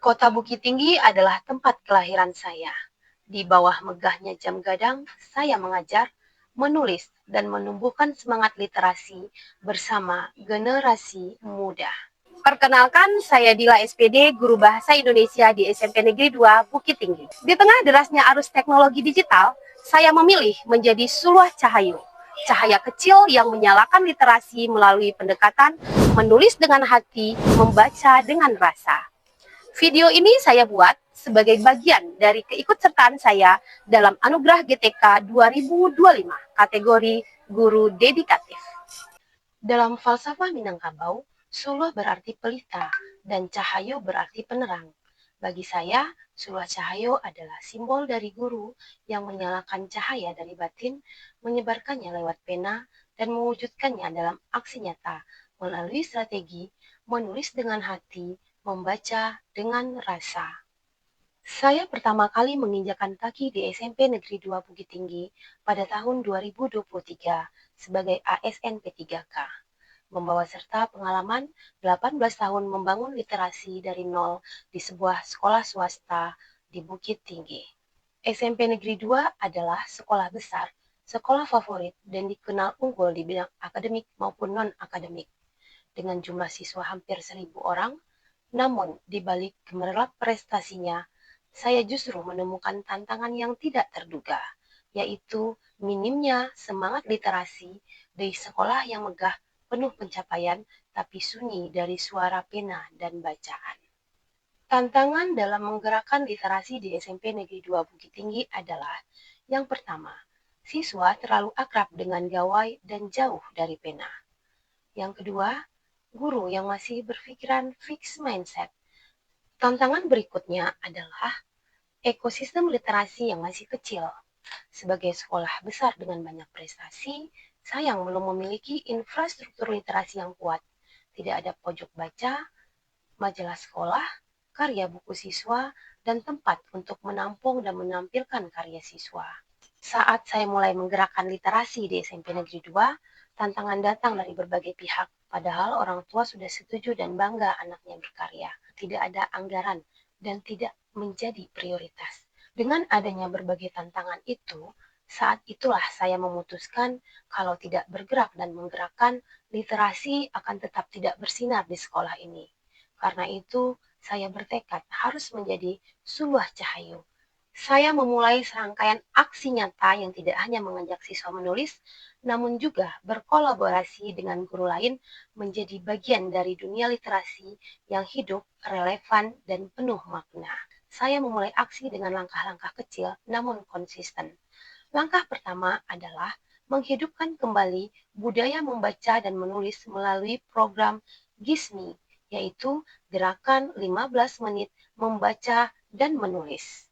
Kota Bukit Tinggi adalah tempat kelahiran saya. Di bawah megahnya jam gadang, saya mengajar, menulis, dan menumbuhkan semangat literasi bersama generasi muda. Perkenalkan, saya Dila SPD, Guru Bahasa Indonesia di SMP Negeri 2 Bukit Tinggi. Di tengah derasnya arus teknologi digital, saya memilih menjadi suluh Cahayu. Cahaya kecil yang menyalakan literasi melalui pendekatan menulis dengan hati, membaca dengan rasa. Video ini saya buat sebagai bagian dari keikutsertaan saya dalam Anugerah GTK 2025, kategori Guru Dedikatif. Dalam falsafah Minangkabau, suluh berarti pelita dan cahayu berarti penerang. Bagi saya, suluh cahayu adalah simbol dari guru yang menyalakan cahaya dari batin, menyebarkannya lewat pena, dan mewujudkannya dalam aksi nyata melalui strategi menulis dengan hati, membaca dengan rasa. Saya pertama kali menginjakan kaki di SMP Negeri 2 Bukit Tinggi pada tahun 2023 sebagai ASN P3K, membawa serta pengalaman 18 tahun membangun literasi dari nol di sebuah sekolah swasta di Bukit Tinggi. SMP Negeri 2 adalah sekolah besar, sekolah favorit, dan dikenal unggul di bidang akademik maupun non-akademik. Dengan jumlah siswa hampir 1.000 orang, namun di balik gemerlap prestasinya, saya justru menemukan tantangan yang tidak terduga, yaitu minimnya semangat literasi dari sekolah yang megah penuh pencapaian tapi sunyi dari suara pena dan bacaan. Tantangan dalam menggerakkan literasi di SMP Negeri 2 Bukit Tinggi adalah yang pertama, siswa terlalu akrab dengan gawai dan jauh dari pena. Yang kedua, guru yang masih berpikiran fixed mindset. Tantangan berikutnya adalah ekosistem literasi yang masih kecil. Sebagai sekolah besar dengan banyak prestasi, sayang belum memiliki infrastruktur literasi yang kuat. Tidak ada pojok baca, majalah sekolah, karya buku siswa, dan tempat untuk menampung dan menampilkan karya siswa. Saat saya mulai menggerakkan literasi di SMP Negeri 2, tantangan datang dari berbagai pihak, padahal orang tua sudah setuju dan bangga anaknya berkarya. Tidak ada anggaran dan tidak menjadi prioritas. Dengan adanya berbagai tantangan itu, saat itulah saya memutuskan kalau tidak bergerak dan menggerakkan, literasi akan tetap tidak bersinar di sekolah ini. Karena itu, saya bertekad harus menjadi suluh cahayu. Saya memulai serangkaian aksi nyata yang tidak hanya mengajak siswa menulis, namun juga berkolaborasi dengan guru lain menjadi bagian dari dunia literasi yang hidup, relevan, dan penuh makna. Saya memulai aksi dengan langkah-langkah kecil namun konsisten. Langkah pertama adalah menghidupkan kembali budaya membaca dan menulis melalui program GISMI, yaitu Gerakan 15 Menit Membaca dan Menulis.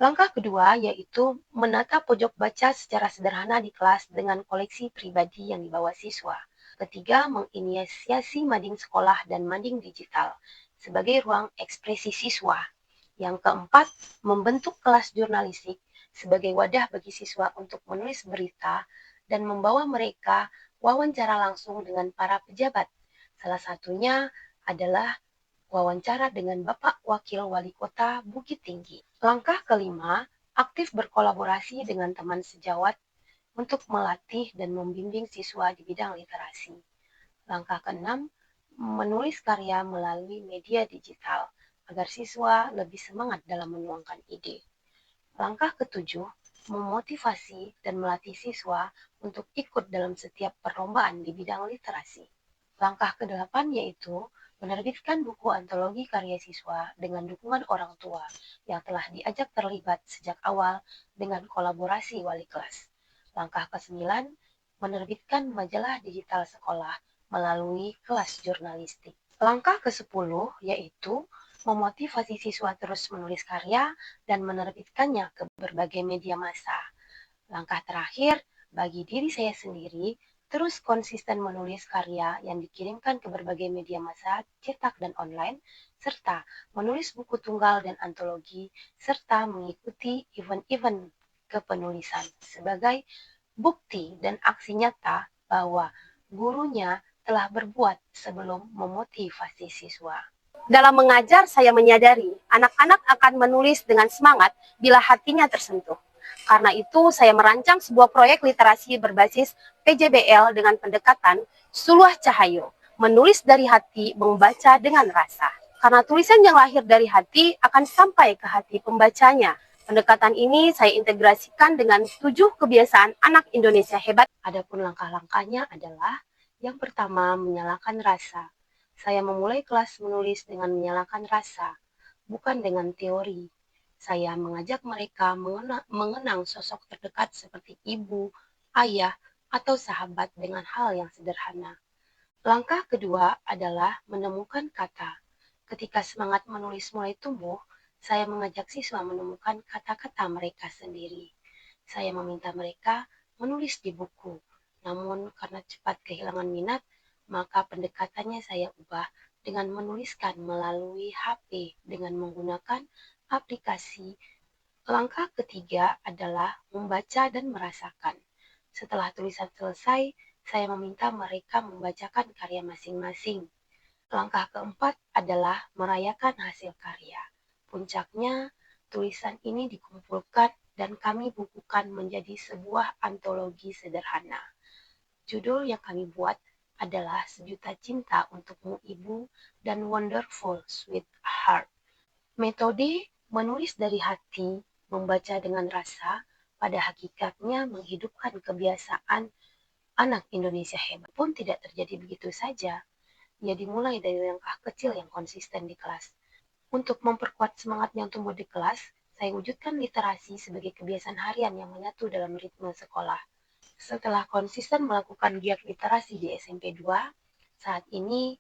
Langkah kedua yaitu menata pojok baca secara sederhana di kelas dengan koleksi pribadi yang dibawa siswa. Ketiga, menginisiasi mading sekolah dan mading digital sebagai ruang ekspresi siswa. Yang keempat, membentuk kelas jurnalistik sebagai wadah bagi siswa untuk menulis berita dan membawa mereka wawancara langsung dengan para pejabat. Salah satunya adalah wawancara dengan Bapak Wakil Wali Kota Bukit Tinggi. Langkah kelima, aktif berkolaborasi dengan teman sejawat untuk melatih dan membimbing siswa di bidang literasi. Langkah keenam, menulis karya melalui media digital agar siswa lebih semangat dalam menuangkan ide. Langkah ketujuh, memotivasi dan melatih siswa untuk ikut dalam setiap perlombaan di bidang literasi. Langkah kedelapan yaitu menerbitkan buku antologi karya siswa dengan dukungan orang tua yang telah diajak terlibat sejak awal dengan kolaborasi wali kelas. Langkah ke-9, menerbitkan majalah digital sekolah melalui kelas jurnalistik. Langkah ke-10 yaitu memotivasi siswa terus menulis karya dan menerbitkannya ke berbagai media massa. Langkah terakhir, bagi diri saya sendiri, terus konsisten menulis karya yang dikirimkan ke berbagai media massa, cetak dan online, serta menulis buku tunggal dan antologi, serta mengikuti event-event kepenulisan sebagai bukti dan aksi nyata bahwa gurunya telah berbuat sebelum memotivasi siswa. Dalam mengajar, saya menyadari anak-anak akan menulis dengan semangat bila hatinya tersentuh. Karena itu, saya merancang sebuah proyek literasi berbasis PJBL dengan pendekatan Suluh Cahayo, menulis dari hati, membaca dengan rasa. Karena tulisan yang lahir dari hati akan sampai ke hati pembacanya. Pendekatan ini saya integrasikan dengan 7 kebiasaan anak Indonesia hebat. Adapun langkah-langkahnya adalah yang pertama, menyalakan rasa. Saya memulai kelas menulis dengan menyalakan rasa, bukan dengan teori. Saya mengajak mereka mengenang sosok terdekat seperti ibu, ayah, atau sahabat dengan hal yang sederhana. Langkah kedua adalah menemukan kata. Ketika semangat menulis mulai tumbuh, saya mengajak siswa menemukan kata-kata mereka sendiri. Saya meminta mereka menulis di buku. Namun karena cepat kehilangan minat, maka pendekatannya saya ubah dengan menuliskan melalui HP dengan menggunakan aplikasi. Langkah ketiga adalah membaca dan merasakan. Setelah tulisan selesai, saya meminta mereka membacakan karya masing-masing. Langkah keempat adalah merayakan hasil karya. Puncaknya, tulisan ini dikumpulkan dan kami bukukan menjadi sebuah antologi sederhana. Judul yang kami buat adalah Sejuta Cinta Untukmu Ibu dan Wonderful Sweetheart. Metode menulis dari hati, membaca dengan rasa, pada hakikatnya menghidupkan kebiasaan anak Indonesia hebat pun tidak terjadi begitu saja. Ia dimulai dari langkah kecil yang konsisten di kelas. Untuk memperkuat semangat yang tumbuh di kelas, saya wujudkan literasi sebagai kebiasaan harian yang menyatu dalam ritme sekolah. Setelah konsisten melakukan giat literasi di SMP 2, saat ini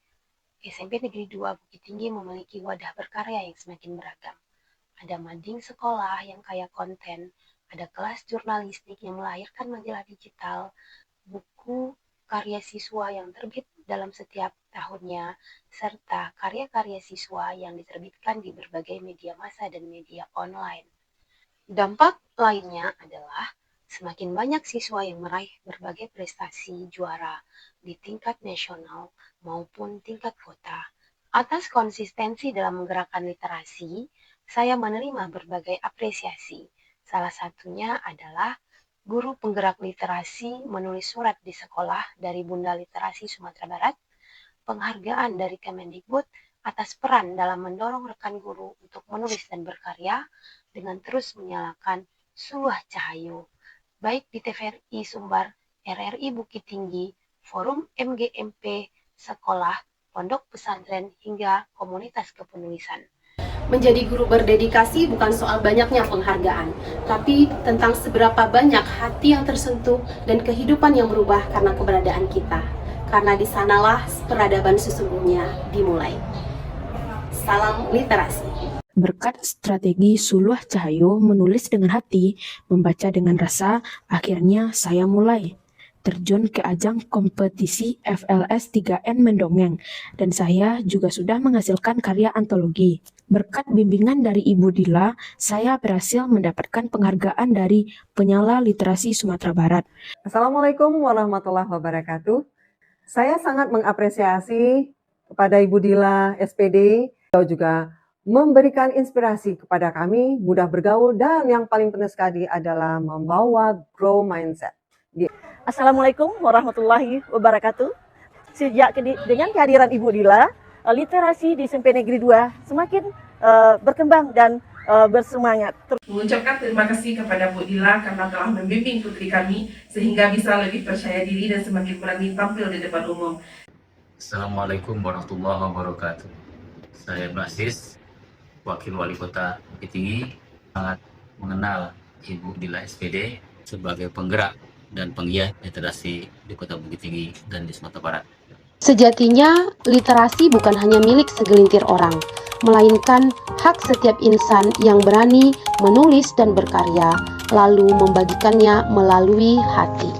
SMP Negeri 2 Bukit Tinggi memiliki wadah berkarya yang semakin beragam. Ada mading sekolah yang kaya konten, ada kelas jurnalistik yang melahirkan majalah digital, buku karya siswa yang terbit dalam setiap tahunnya, serta karya-karya siswa yang diterbitkan di berbagai media massa dan media online. Dampak lainnya adalah semakin banyak siswa yang meraih berbagai prestasi juara di tingkat nasional maupun tingkat kota. Atas konsistensi dalam menggerakkan literasi, saya menerima berbagai apresiasi. Salah satunya adalah guru penggerak literasi menulis surat di sekolah dari Bunda Literasi Sumatera Barat, penghargaan dari Kemendikbud atas peran dalam mendorong rekan guru untuk menulis dan berkarya dengan terus menyalakan Suluh Cahayo, baik di TVRI Sumbar, RRI Bukit Tinggi, Forum MGMP, sekolah, pondok pesantren, hingga komunitas kepenulisan. Menjadi guru berdedikasi bukan soal banyaknya penghargaan, tapi tentang seberapa banyak hati yang tersentuh dan kehidupan yang berubah karena keberadaan kita. Karena di sanalah peradaban sesungguhnya dimulai. Salam literasi. Berkat strategi Suluh Cahayo menulis dengan hati, membaca dengan rasa, akhirnya saya mulai terjun ke ajang kompetisi FLS 3N Mendongeng, dan saya juga sudah menghasilkan karya antologi. Berkat bimbingan dari Ibu Dila, saya berhasil mendapatkan penghargaan dari Penyala Literasi Sumatera Barat. Assalamualaikum warahmatullahi wabarakatuh. Saya sangat mengapresiasi kepada Ibu Dila SPD, juga memberikan inspirasi kepada kami mudah bergaul, dan yang paling penting sekali adalah membawa grow mindset. Assalamualaikum warahmatullahi wabarakatuh. Sejak dengan kehadiran Ibu Dila, literasi di SMP Negeri 2 semakin berkembang dan bersemangat. Mengucapkan terima kasih kepada Bu Dila karena telah membimbing putri kami sehingga bisa lebih percaya diri dan semakin berani tampil di depan umum. Assalamualaikum warahmatullahi wabarakatuh. Saya Basis, Wakil Wali Kota Bukit Tinggi, sangat mengenal Ibu Dila SPD sebagai penggerak dan penggiat literasi di Kota Bukit Tinggi dan di Sumatera Barat. Sejatinya, literasi bukan hanya milik segelintir orang, melainkan hak setiap insan yang berani menulis dan berkarya, lalu membagikannya melalui hati.